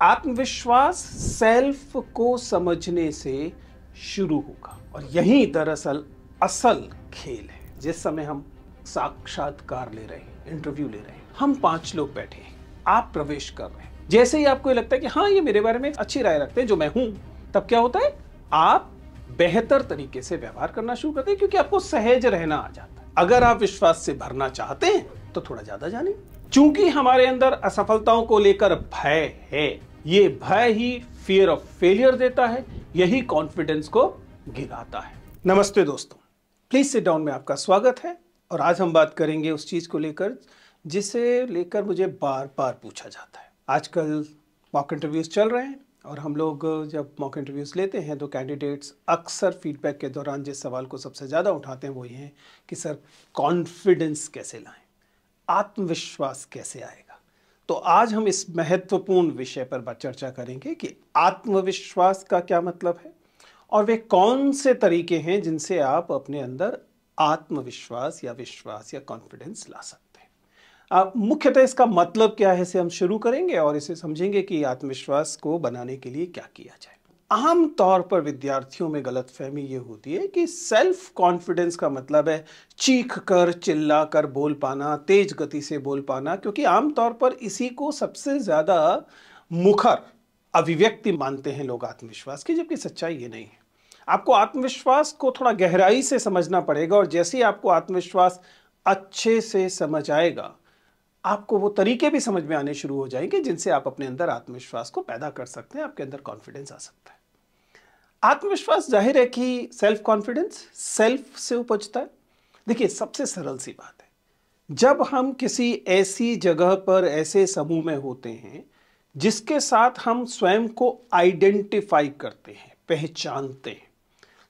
आत्मविश्वास सेल्फ को समझने से शुरू होगा और यही दरअसल असल खेल है। जिस समय हम साक्षात्कार ले रहे हैं, इंटरव्यू ले रहे हैं, हम 5 लोग बैठे हैं, आप प्रवेश कर रहे हैं। जैसे ही आपको ये लगता है कि हाँ, ये मेरे बारे में अच्छी राय रखते हैं जो मैं हूं, तब क्या होता है, आप बेहतर तरीके से व्यवहार करना शुरू करते हैं क्योंकि आपको सहज रहना आ जाता है। अगर आप विश्वास से भरना चाहते हैं तो थोड़ा ज्यादा जाने। चूंकि हमारे अंदर असफलताओं को लेकर भय है, ये भय ही फियर ऑफ फेलियर देता है, यही कॉन्फिडेंस को गिराता है। नमस्ते दोस्तों, प्लीज सिट डाउन में आपका स्वागत है। और आज हम बात करेंगे उस चीज को लेकर जिसे लेकर मुझे बार बार पूछा जाता है। आजकल मॉक इंटरव्यूज चल रहे हैं और हम लोग जब मॉक इंटरव्यूज लेते हैं तो कैंडिडेट्स अक्सर फीडबैक के दौरान जिस सवाल को सबसे ज़्यादा उठाते हैं वो ये है कि सर, कॉन्फिडेंस कैसे लाएं, आत्मविश्वास कैसे आएगा। तो आज हम इस महत्वपूर्ण विषय पर चर्चा करेंगे कि आत्मविश्वास का क्या मतलब है और वे कौन से तरीके हैं जिनसे आप अपने अंदर आत्मविश्वास या विश्वास या कॉन्फिडेंस ला सकते हैं। मुख्यतः इसका मतलब क्या है, इसे हम शुरू करेंगे और इसे समझेंगे कि आत्मविश्वास को बनाने के लिए क्या किया जाए। आम तौर पर विद्यार्थियों में गलतफहमी ये होती है कि सेल्फ कॉन्फिडेंस का मतलब है चीख कर, चिल्ला कर बोल पाना, तेज गति से बोल पाना, क्योंकि आम तौर पर इसी को सबसे ज्यादा मुखर अभिव्यक्ति मानते हैं लोग आत्मविश्वास की, जबकि सच्चाई ये नहीं है। आपको आत्मविश्वास को थोड़ा गहराई से समझना पड़ेगा और जैसे ही आपको आत्मविश्वास अच्छे से समझ आएगा, आपको वो तरीके भी समझ में आने शुरू हो जाएंगे जिनसे आप अपने अंदर आत्मविश्वास को पैदा कर सकते हैं, आपके अंदर कॉन्फिडेंस आ सकता है। आत्मविश्वास जाहिर है कि सेल्फ कॉन्फिडेंस सेल्फ से उपजता है। देखिए, सबसे सरल सी बात है, जब हम किसी ऐसी जगह पर, ऐसे समूह में होते हैं जिसके साथ हम स्वयं को आइडेंटिफाई करते हैं, पहचानते हैं,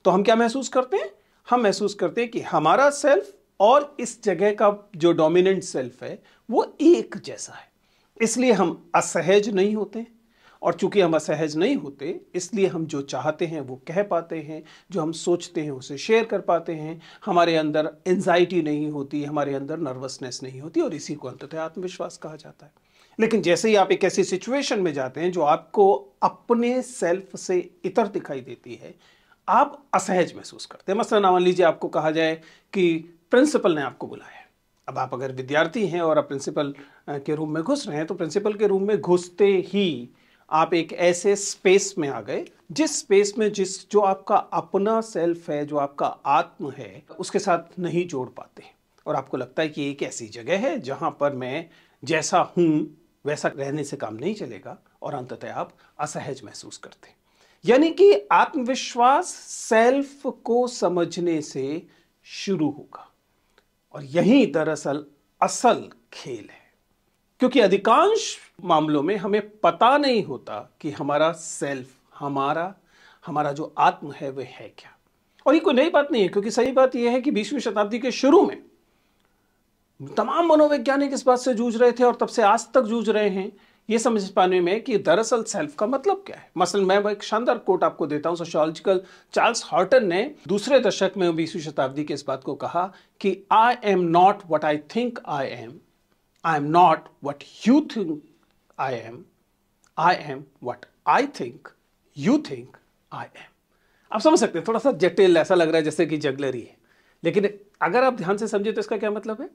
तो हम क्या महसूस करते हैं? हम महसूस करते हैं कि हमारा सेल्फ और इस जगह का जो डोमिनेंट सेल्फ है वो एक जैसा है। इसलिए हम असहज नहीं होते, और चूंकि हम असहज नहीं होते इसलिए हम जो चाहते हैं वो कह पाते हैं, जो हम सोचते हैं उसे शेयर कर पाते हैं, हमारे अंदर एंजाइटी नहीं होती, हमारे अंदर नर्वसनेस नहीं होती, और इसी को अंततः आत्मविश्वास कहा जाता है। लेकिन जैसे ही आप एक ऐसी सिचुएशन में जाते हैं जो आपको अपने सेल्फ से इतर दिखाई देती है, आप असहज महसूस करते हैं। मसलन मान लीजिए आपको कहा जाए कि प्रिंसिपल ने आपको बुलाया है। अब आप अगर विद्यार्थी हैं और आप प्रिंसिपल के रूम में घुस रहे हैं, तो प्रिंसिपल के रूम में घुसते ही आप एक ऐसे स्पेस में आ गए जिस स्पेस में जो आपका अपना सेल्फ है, जो आपका आत्म है, उसके साथ नहीं जोड़ पाते, और आपको लगता है कि एक ऐसी जगह है जहां पर मैं जैसा हूं वैसा रहने से काम नहीं चलेगा, और अंततः आप असहज महसूस करते हैं। यानी कि आत्मविश्वास सेल्फ को समझने से शुरू होगा और यही दरअसल असल खेल है, क्योंकि अधिकांश मामलों में हमें पता नहीं होता कि हमारा सेल्फ, हमारा जो आत्म है वह है क्या। और ये कोई नई बात नहीं है, क्योंकि सही बात यह है कि 20वीं शताब्दी के शुरू में तमाम मनोवैज्ञानिक इस बात से जूझ रहे थे और तब से आज तक जूझ रहे हैं ये समझ पाने में कि दरअसल सेल्फ का मतलब क्या है। मसलन मैं एक शानदार कोट आपको देता हूं। सोशियोलॉजिकल चार्ल्स हॉर्टन ने दूसरे दशक में 20वीं शताब्दी के इस बात को कहा कि I am not what I think I am not what you think I am what I think you think I am. आप समझ सकते हैं, थोड़ा सा जटिल ऐसा लग रहा है जैसे कि जगलरी है, लेकिन अगर आप ध्यान से समझे तो इसका क्या मतलब है?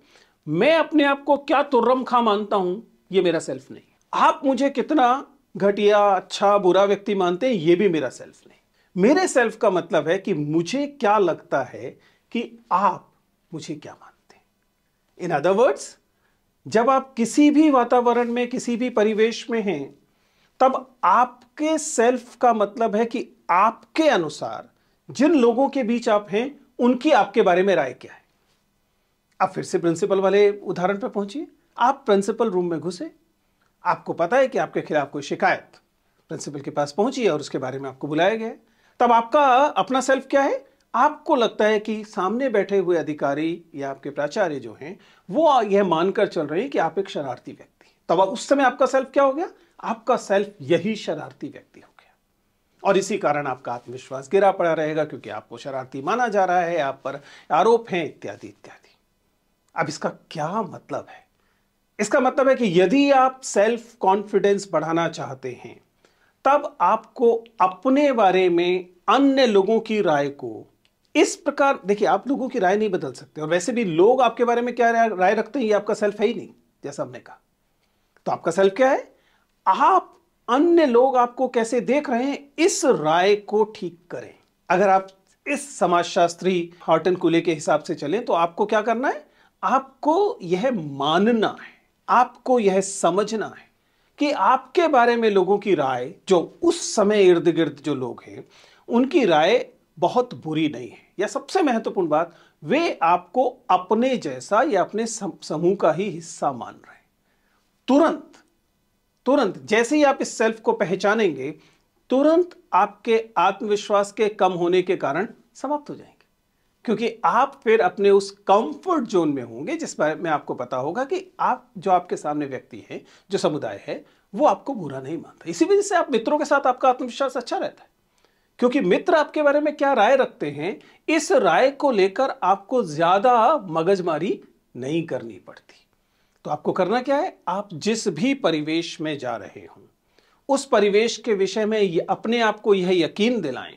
मैं अपने आप को क्या तुर्रम खा मानता हूं, ये मेरा सेल्फ नहीं। आप मुझे कितना घटिया, अच्छा, बुरा व्यक्ति मानते हैं, ये भी मेरा सेल्फ नहीं। मेरे सेल्फ का मतलब है कि मुझे क्या लगता है कि आप मुझे क्या मानते हैं। इन अदर वर्ड्स, जब आप किसी भी वातावरण में, किसी भी परिवेश में हैं, तब आपके सेल्फ का मतलब है कि आपके अनुसार जिन लोगों के बीच आप हैं उनकी आपके बारे में राय क्या है। अब फिर से प्रिंसिपल वाले उदाहरण पर पहुंचिए। आप प्रिंसिपल रूम में घुसे, आपको पता है कि आपके खिलाफ कोई शिकायत प्रिंसिपल के पास पहुंची है और उसके बारे में आपको बुलाया गया है। तब आपका अपना सेल्फ क्या है? आपको लगता है कि सामने बैठे हुए अधिकारी या आपके प्राचार्य जो हैं वो यह मानकर चल रहे हैं कि आप एक शरारती व्यक्ति हैं। तब उस समय आपका सेल्फ क्या हो गया? आपका सेल्फ यही शरारती व्यक्ति हो गया, और इसी कारण आपका आत्मविश्वास गिरा पड़ा रहेगा, क्योंकि आपको शरारती माना जा रहा है, आप पर आरोप हैं, इत्यादि इत्यादि। अब इसका क्या मतलब है? इसका मतलब है कि यदि आप सेल्फ कॉन्फिडेंस बढ़ाना चाहते हैं तब आपको अपने बारे में अन्य लोगों की राय को इस प्रकार, देखिए आप लोगों की राय नहीं बदल सकते, और वैसे भी लोग आपके बारे में क्या राय रखते हैं ये आपका सेल्फ है ही नहीं, जैसा हमने कहा। तो आपका सेल्फ क्या है? आप अन्य लोग आपको कैसे देख रहे हैं इस राय को ठीक करें। अगर आप इस समाजशास्त्री हॉर्टन कुले के हिसाब से चलें तो आपको क्या करना है? आपको यह मानना है, आपको यह समझना है कि आपके बारे में लोगों की राय, जो उस समय इर्द गिर्द जो लोग हैं उनकी राय बहुत बुरी नहीं है, या सबसे महत्वपूर्ण बात, वे आपको अपने जैसा या अपने समूह का ही हिस्सा मान रहे हैं। तुरंत तुरंत जैसे ही आप इस सेल्फ को पहचानेंगे, तुरंत आपके आत्मविश्वास के कम होने के कारण समाप्त हो जाएंगे, क्योंकि आप फिर अपने उस कंफर्ट जोन में होंगे जिस बारे में आपको पता होगा कि आप जो आपके सामने व्यक्ति है, जो समुदाय है, वो आपको बुरा नहीं मानता। इसी वजह से आप मित्रों के साथ आपका आत्मविश्वास अच्छा रहता है, क्योंकि मित्र आपके बारे में क्या राय रखते हैं, इस राय को लेकर आपको ज्यादा मगजमारी नहीं करनी पड़ती। तो आपको करना क्या है? आप जिस भी परिवेश में जा रहे हो उस परिवेश के विषय में अपने आप को यह यकीन दिलाएं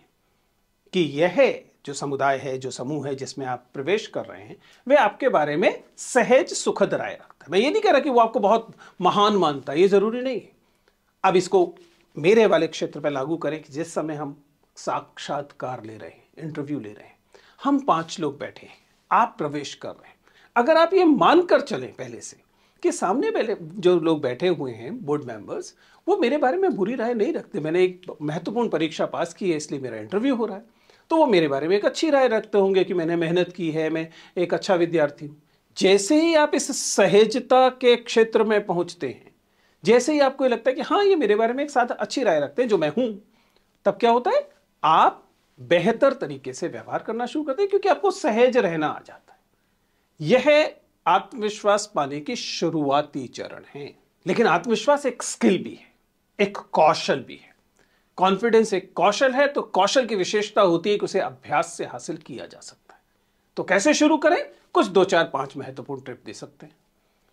कि यह जो समुदाय है, जो समूह है जिसमें आप प्रवेश कर रहे हैं, वे आपके बारे में सहज सुखद राय रखता है। मैं ये नहीं कह रहा कि वो आपको बहुत महान मानता है, ये जरूरी नहीं है। अब इसको मेरे वाले क्षेत्र पर लागू करें कि जिस समय हम साक्षात्कार ले रहे हैं, इंटरव्यू ले रहे हैं, हम 5 लोग बैठे हैं, आप प्रवेश कर रहे हैं। अगर आप ये मानकर चलें पहले से कि सामने पहले जो लोग बैठे हुए हैं, बोर्ड मेंबर्स, वो मेरे बारे में बुरी राय नहीं रखते, मैंने एक महत्वपूर्ण परीक्षा पास की है इसलिए मेरा इंटरव्यू हो रहा है, तो वो मेरे बारे में एक अच्छी राय रखते होंगे कि मैंने मेहनत की है, मैं एक अच्छा विद्यार्थी हूं। जैसे ही आप इस सहजता के क्षेत्र में पहुंचते हैं, जैसे ही आपको लगता है कि हाँ ये मेरे बारे में एक साथ अच्छी राय रखते हैं जो मैं हूं, तब क्या होता है? आप बेहतर तरीके से व्यवहार करना शुरू करते हैं, क्योंकि आपको सहज रहना आ जाता है। यह आत्मविश्वास पाने की शुरुआती चरण है। लेकिन आत्मविश्वास एक स्किल भी है, एक कौशल भी है। कॉन्फिडेंस एक कौशल है, तो कौशल की विशेषता होती है कि उसे अभ्यास से हासिल किया जा सकता है। तो कैसे शुरू करें? कुछ 2 4 5 महत्वपूर्ण टिप दे सकते हैं।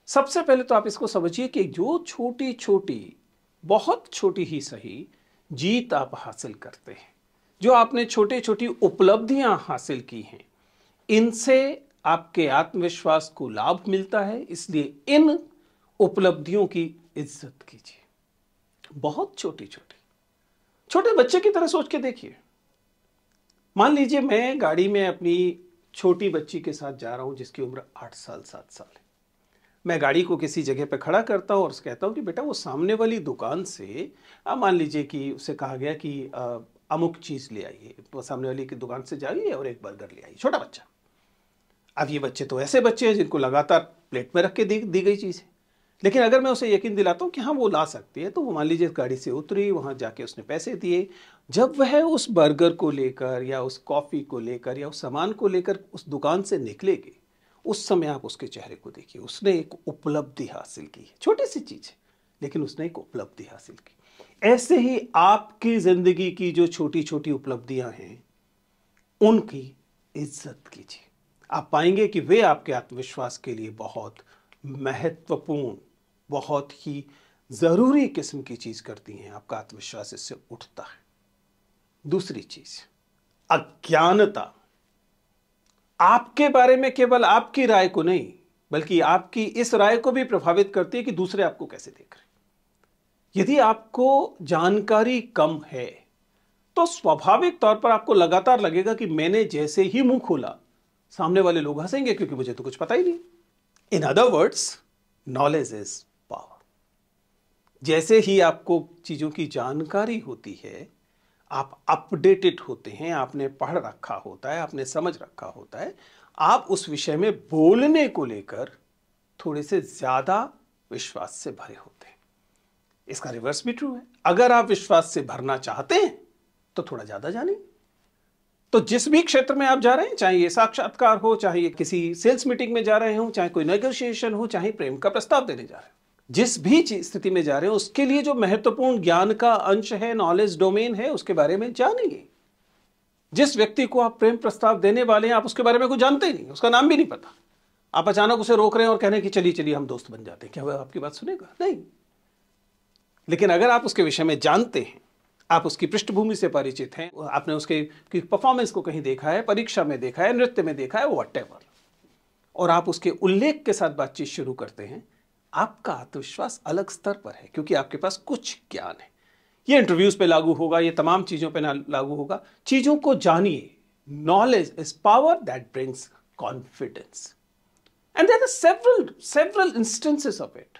सबसे पहले तो आप इसको समझिए कि जो छोटी छोटी, बहुत छोटी ही सही जीत आप हासिल करते हैं, जो आपने छोटी छोटी उपलब्धियां हासिल की हैं, इनसे आपके आत्मविश्वास को लाभ मिलता है। इसलिए इन उपलब्धियों की इज्जत कीजिए। बहुत छोटी छोटी, छोटे बच्चे की तरह सोच के देखिए। मान लीजिए मैं गाड़ी में अपनी छोटी बच्ची के साथ जा रहा हूं जिसकी उम्र 8 साल 7 साल है। मैं गाड़ी को किसी जगह पे खड़ा करता हूं और उससे कहता हूं कि बेटा वो सामने वाली दुकान से, मान लीजिए कि उसे कहा गया कि अमुक चीज़ ले आइए, तो सामने वाली की दुकान से जाइए और एक बर्गर ले आइए। छोटा बच्चा। अब ये बच्चे तो ऐसे बच्चे हैं जिनको लगातार प्लेट में रख के दी गई चीज़ है, लेकिन अगर मैं उसे यकीन दिलाता हूँ कि हाँ वो ला सकती है, तो वो मान लीजिए गाड़ी से उतरी, वहाँ जाके उसने पैसे दिए। जब वह उस बर्गर को लेकर या उस कॉफ़ी को लेकर या उस सामान को लेकर उस दुकान से निकलेगी, उस समय आप उसके चेहरे को देखिए, उसने एक उपलब्धि हासिल की है। छोटी सी चीज़ है लेकिन उसने एक उपलब्धि हासिल की। ऐसे ही आपकी ज़िंदगी की जो छोटी छोटी उपलब्धियां हैं उनकी इज्जत कीजिए। आप पाएंगे कि वे आपके आत्मविश्वास के लिए बहुत महत्वपूर्ण, बहुत ही ज़रूरी किस्म की चीज़ करती हैं। आपका आत्मविश्वास इससे उठता है। दूसरी चीज़, अज्ञानता आपके बारे में केवल आपकी राय को नहीं, बल्कि आपकी इस राय को भी प्रभावित करती है कि दूसरे आपको कैसे देख रहे हैं। यदि आपको जानकारी कम है तो स्वाभाविक तौर पर आपको लगातार लगेगा कि मैंने जैसे ही मुंह खोला सामने वाले लोग हंसेंगे, क्योंकि मुझे तो कुछ पता ही नहीं। In other words, knowledge is power. जैसे ही आपको चीजों की जानकारी होती है, आप अपडेटेड होते हैं, आपने पढ़ रखा होता है, आपने समझ रखा होता है, आप उस विषय में बोलने को लेकर थोड़े से ज्यादा विश्वास से भरे होते हैं। इसका रिवर्स भी ट्रू है। अगर आप विश्वास से भरना चाहते हैं तो थोड़ा ज्यादा जानिए। तो जिस भी क्षेत्र में आप जा रहे हैं, चाहे ये साक्षात्कार हो, चाहे ये किसी सेल्स मीटिंग में जा रहे हो, चाहे कोई नेगोशिएशन हो, चाहे प्रेम का प्रस्ताव देने जा रहे हैं, जिस भी स्थिति में जा रहे हो, उसके लिए जो महत्वपूर्ण ज्ञान का अंश है, नॉलेज डोमेन है, उसके बारे में जानिए। जिस व्यक्ति को आप प्रेम प्रस्ताव देने वाले हैं, आप उसके बारे में कुछ जानते ही नहीं, उसका नाम भी नहीं पता, आप अचानक उसे रोक रहे हैं और कह रहे हैं कि चलिए चलिए हम दोस्त बन जाते हैं, क्या वह आपकी बात सुनेगा? नहीं। लेकिन अगर आप उसके विषय में जानते हैं आप उसकी पृष्ठभूमि से परिचित हैं, आपने उसके की परफॉर्मेंस को कहीं देखा है, परीक्षा में देखा है, नृत्य में देखा है, व्हाटएवर, और आप उसके उल्लेख के साथ बातचीत शुरू करते हैं, आपका आत्मविश्वास अलग स्तर पर है क्योंकि आपके पास कुछ ज्ञान है। ये इंटरव्यूज पे लागू होगा, ये तमाम चीजों पे लागू होगा। चीजों को जानिए। Knowledge is power that brings confidence, and there are several instances of it.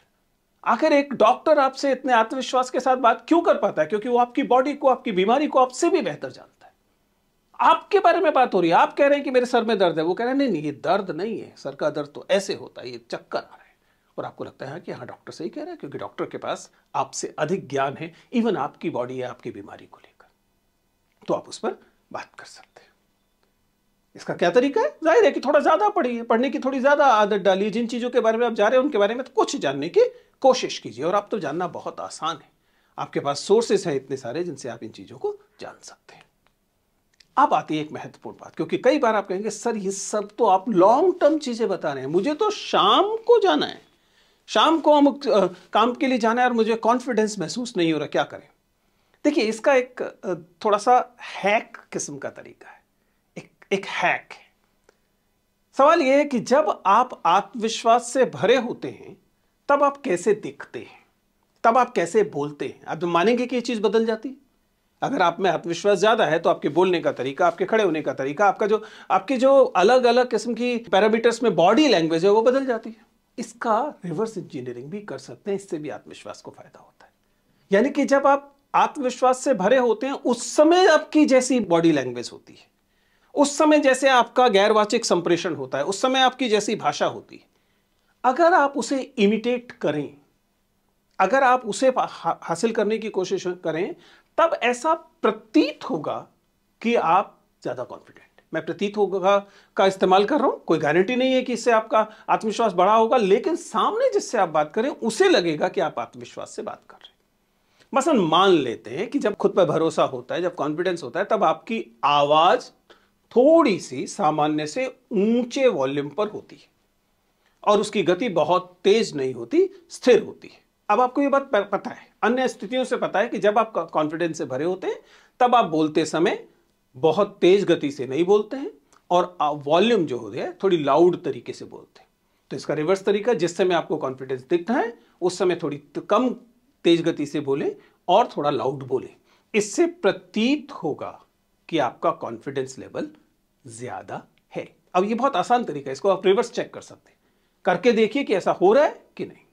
आखिर एक डॉक्टर आपसे इतने आत्मविश्वास के साथ बात क्यों कर पाता है? क्योंकि वो आपकी बॉडी को, आपकी बीमारी को आपसे भी बेहतर जानता है। आपके बारे में बात हो रही है, आप कह रहे हैं कि मेरे सर में दर्द है, वो कह रहे हैं नहीं नहीं, ये दर्द नहीं है, सर का दर्द तो ऐसे होता है, ये चक्कर आ रहा है। और आपको लगता है कि हाँ, डॉक्टर सही कह रहा है, क्योंकि डॉक्टर के पास आपसे अधिक ज्ञान है, इवन आपकी बॉडी या आपकी बीमारी को लेकर, तो आप उस पर बात कर सकते हैं। इसका क्या तरीका है? जाहिर है कि थोड़ा ज्यादा पढ़िए, पढ़ने की थोड़ी ज्यादा आदत डालिए। जिन चीजों के बारे में आप जा रहे हैं उनके बारे में तो कुछ जानने की कोशिश कीजिए, और आप तो जानना बहुत आसान है, आपके पास सोर्सेस हैं इतने सारे जिनसे आप इन चीजों को जान सकते हैं। अब आती है एक महत्वपूर्ण बात, क्योंकि कई बार आप कहेंगे सर ये सब तो आप लॉन्ग टर्म चीजें बता रहे हैं, मुझे तो शाम को जाना है, शाम को हम काम के लिए जाना है और मुझे कॉन्फिडेंस महसूस नहीं हो रहा, क्या करें? देखिए, इसका एक थोड़ा सा हैक किस्म का तरीका है, एक हैक है। सवाल यह है कि जब आप आत्मविश्वास से भरे होते हैं तब आप कैसे दिखते हैं, तब आप कैसे बोलते हैं। आप मानेंगे कि यह चीज बदल जाती है। अगर आप में आत्मविश्वास ज्यादा है तो आपके बोलने का तरीका, आपके खड़े होने का तरीका, आपके जो अलग अलग किस्म की पैरामीटर्स में बॉडी लैंग्वेज है वो बदल जाती है। इसका रिवर्स इंजीनियरिंग भी कर सकते हैं, इससे भी आत्मविश्वास को फायदा होता है। यानी कि जब आप आत्मविश्वास से भरे होते हैं उस समय आपकी जैसी बॉडी लैंग्वेज होती है, उस समय जैसे आपका गैरवाचिक संप्रेषण होता है, उस समय आपकी जैसी भाषा होती है, अगर आप उसे इमिटेट करें, अगर आप उसे हासिल करने की कोशिश करें, तब ऐसा प्रतीत होगा कि आप ज्यादा कॉन्फिडेंट। मैं प्रतीत होगा का इस्तेमाल कर रहा हूं, कोई गारंटी नहीं है कि इससे आपका आत्मविश्वास बढ़ा होगा, लेकिन सामने जिससे आप बात करें उसे लगेगा कि आप आत्मविश्वास से बात कर रहे हैं। मसलन मान लेते हैं कि जब खुद पर भरोसा होता है, जब कॉन्फिडेंस होता है, तब आपकी आवाज थोड़ी सी सामान्य से ऊंचे वॉल्यूम पर होती है और उसकी गति बहुत तेज नहीं होती, स्थिर होती है। अब आपको यह बात पता है, अन्य स्थितियों से पता है कि जब आप कॉन्फिडेंस से भरे होते हैं तब आप बोलते समय बहुत तेज गति से नहीं बोलते हैं और वॉल्यूम जो होती है थोड़ी लाउड तरीके से बोलते हैं। तो इसका रिवर्स तरीका, जिस समय आपको कॉन्फिडेंस दिखता है उस समय थोड़ी कम तेज गति से बोले और थोड़ा लाउड बोले। इससे प्रतीत होगा कि आपका कॉन्फिडेंस लेवल ज्यादा है। अब ये बहुत आसान तरीका है, इसको आप रिवर्स चेक कर सकते हैं, करके देखिए कि ऐसा हो रहा है कि नहीं।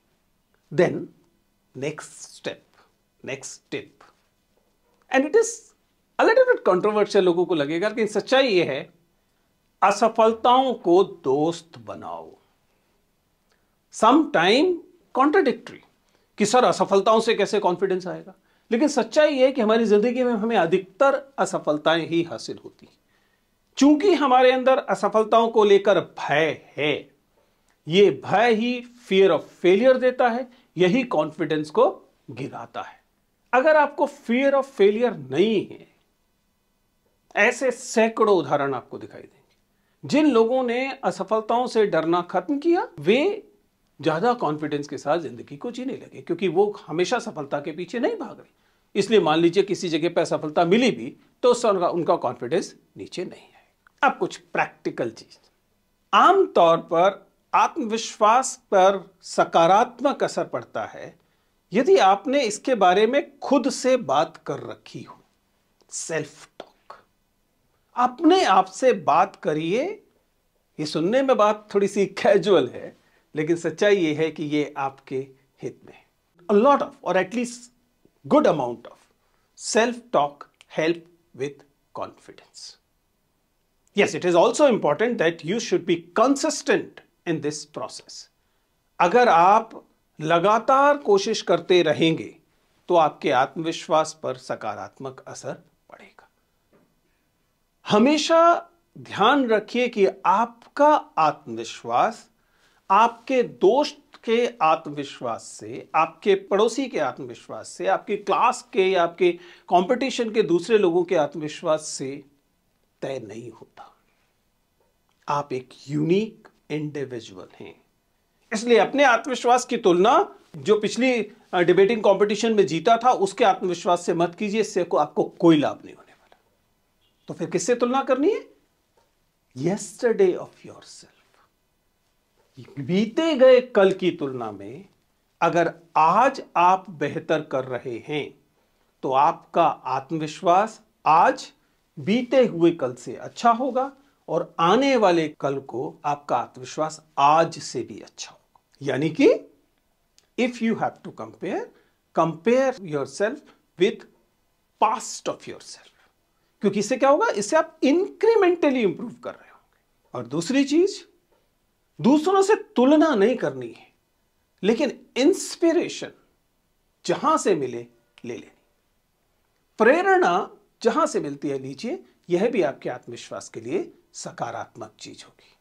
Then next tip, and it is a little bit controversial, लोगों को लगेगा, लेकिन सच्चाई ये है, असफलताओं को दोस्त बनाओ। सम टाइम कॉन्ट्राडिक्टरी कि सर असफलताओं से कैसे कॉन्फिडेंस आएगा, लेकिन सच्चाई यह है कि हमारी जिंदगी में हमें अधिकतर असफलताएं ही हासिल होती हैं। चूंकि हमारे अंदर असफलताओं को लेकर भय है, यह भय ही फियर ऑफ फेलियर देता है, यही कॉन्फिडेंस को गिराता है। अगर आपको फियर ऑफ फेलियर नहीं है, ऐसे सैकड़ों उदाहरण आपको दिखाई देंगे। जिन लोगों ने असफलताओं से डरना खत्म किया वे ज्यादा कॉन्फिडेंस के साथ जिंदगी को जीने लगे, क्योंकि वो हमेशा सफलता के पीछे नहीं भाग रहे। इसलिए मान लीजिए किसी जगह पर सफलता मिली भी तो उनका कॉन्फिडेंस नीचे नहीं है। अब कुछ प्रैक्टिकल चीज, आमतौर पर आत्मविश्वास पर सकारात्मक असर पड़ता है यदि आपने इसके बारे में खुद से बात कर रखी हो। सेल्फ टॉक, अपने आप से बात करिए। ये सुनने में बात थोड़ी सी कैजुअल है, लेकिन सच्चाई ये है कि ये आपके हित में है। A lot of, or at least good amount of self-talk help with confidence. Yes, it is also important that you should be consistent in this process. अगर आप लगातार कोशिश करते रहेंगे तो आपके आत्मविश्वास पर सकारात्मक असर पड़ेगा। हमेशा ध्यान रखिए कि आपका आत्मविश्वास आपके दोस्त के आत्मविश्वास से, आपके पड़ोसी के आत्मविश्वास से, आपकी क्लास के या आपके कंपटीशन के दूसरे लोगों के आत्मविश्वास से तय नहीं होता। आप एक यूनिक इंडिविजुअल हैं, इसलिए अपने आत्मविश्वास की तुलना जो पिछली डिबेटिंग कंपटीशन में जीता था उसके आत्मविश्वास से मत कीजिए, इससे आपको कोई लाभ नहीं होने वाला। तो फिर किससे तुलना करनी है? यस्टरडे ऑफ योरसेल्फ, बीते गए कल की तुलना में अगर आज आप बेहतर कर रहे हैं तो आपका आत्मविश्वास आज बीते हुए कल से अच्छा होगा और आने वाले कल को आपका आत्मविश्वास आज से भी अच्छा होगा। यानी कि if you have to compare yourself with past of yourself, क्योंकि इससे क्या होगा? इससे आप इंक्रीमेंटली इंप्रूव कर रहे होंगे। और दूसरी चीज, दूसरों से तुलना नहीं करनी है, लेकिन इंस्पिरेशन जहां से मिले ले लेनी, प्रेरणा जहां से मिलती है लीजिए। यह भी आपके आत्मविश्वास के लिए सकारात्मक चीज होगी।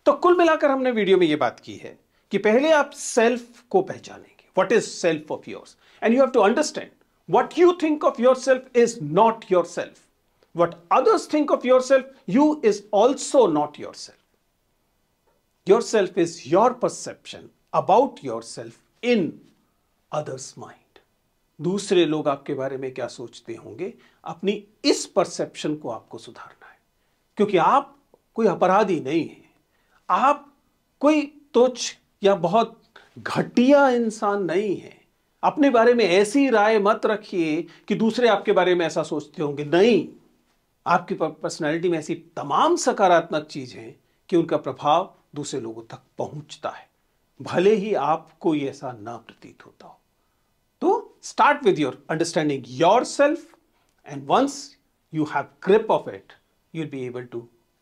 तो कुल मिलाकर हमने वीडियो में यह बात की है कि पहले आप सेल्फ को पहचानेंगे, what is self of yours, and you have to understand what you think of yourself is not yourself, what others think of yourself you is also not yourself. Yourself is your perception about yourself in others' mind. दूसरे लोग आपके बारे में क्या सोचते होंगे, अपनी इस परसेप्शन को आपको सुधारना है। क्योंकि आप कोई अपराधी नहीं है, आप कोई तुच्छ या बहुत घटिया इंसान नहीं है। अपने बारे में ऐसी राय मत रखिए कि दूसरे आपके बारे में ऐसा सोचते होंगे। नहीं, आपकी पर्सनैलिटी में ऐसी तमाम सकारात्मक चीजें हैं कि उनका प्रभाव दूसरे लोगों तक पहुंचता है, भले ही आपको ये ऐसा ना प्रतीत होता हो। तो start with your understanding yourself, and once you have grip of it, you'll be able to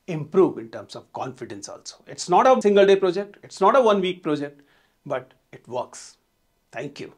improve in terms of confidence also. It's not a single day project, it's not a 1 week project, but it works. Thank you.